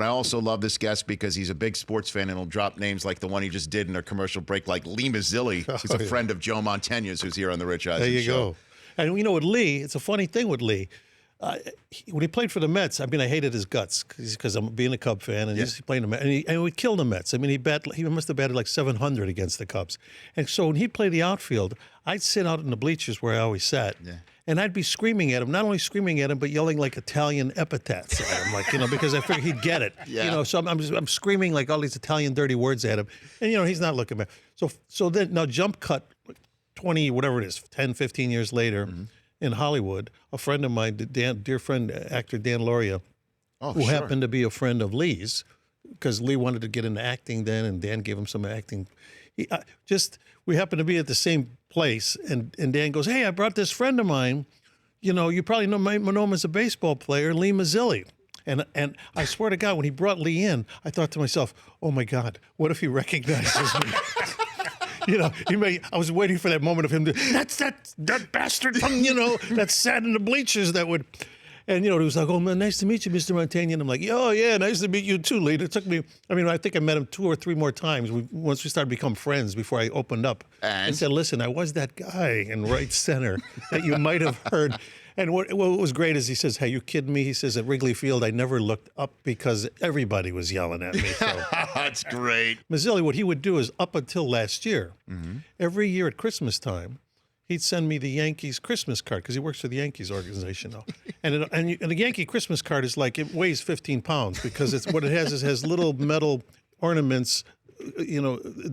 I also love this guest because he's a big sports fan and will drop names like the one he just did in a commercial break, like Lee Mazzilli. He's a friend of Joe Mantegna's, who's here on the Rich Eisen There you Show. go. And with Lee, it's a funny thing with Lee. When he played for the Mets, I mean, I hated his guts because I'm being a Cub fan, and he's playing the Mets, and we killed the Mets. I mean, he must have batted like 700 against the Cubs. And so when he'd play the outfield, I'd sit out in the bleachers where I always sat, and I'd be screaming at him, not only screaming at him, but yelling like Italian epithets at him, like, because I figured he'd get it. So I'm screaming like all these Italian dirty words at him, and he's not looking back. So then now jump cut 20, whatever it is, 10, 15 years later. In Hollywood, a friend of mine, dear friend, actor Dan Lauria, who happened to be a friend of Lee's, because Lee wanted to get into acting then, and Dan gave him some acting. We happened to be at the same place, and Dan goes, "Hey, I brought this friend of mine. You probably know him as a baseball player, Lee Mazzilli." And I swear to God, when he brought Lee in, I thought to myself, "Oh my God, what if he recognizes me?" I was waiting for that moment of him to, that's that bastard from, that sat in the bleachers that would, and, he was like, "Oh, man, nice to meet you, Mr. Mantegna." And I'm like, "Oh, yeah, nice to meet you too, Lee." It took me, I think I met him 2 or 3 more times once we started to become friends before I opened up and said, "Listen, I was that guy in right center that you might have heard." And what was great is he says, "Hey, you kidding me?" He says, "At Wrigley Field, I never looked up because everybody was yelling at me." So. That's great. Mazzilli, what he would do is up until last year, every year at Christmas time, he'd send me the Yankees Christmas card because he works for the Yankees organization now. And the Yankee Christmas card is like, it weighs 15 pounds because what it has little metal ornaments,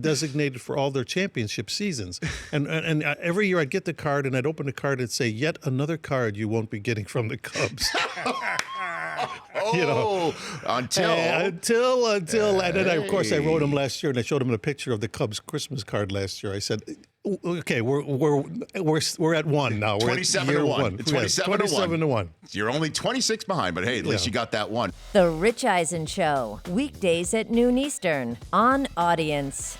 designated for all their championship seasons. And every year I'd get the card and I'd open the card and say, "Yet another card you won't be getting from the Cubs." Until. And then, of course, I wrote him last year and I showed him a picture of the Cubs Christmas card last year. I said, "Okay, we're at 1 now. We're 27 to 1. 27 to 1. You're only 26 behind, but hey, at least you got that one. The Rich Eisen Show, weekdays at noon Eastern on Audience.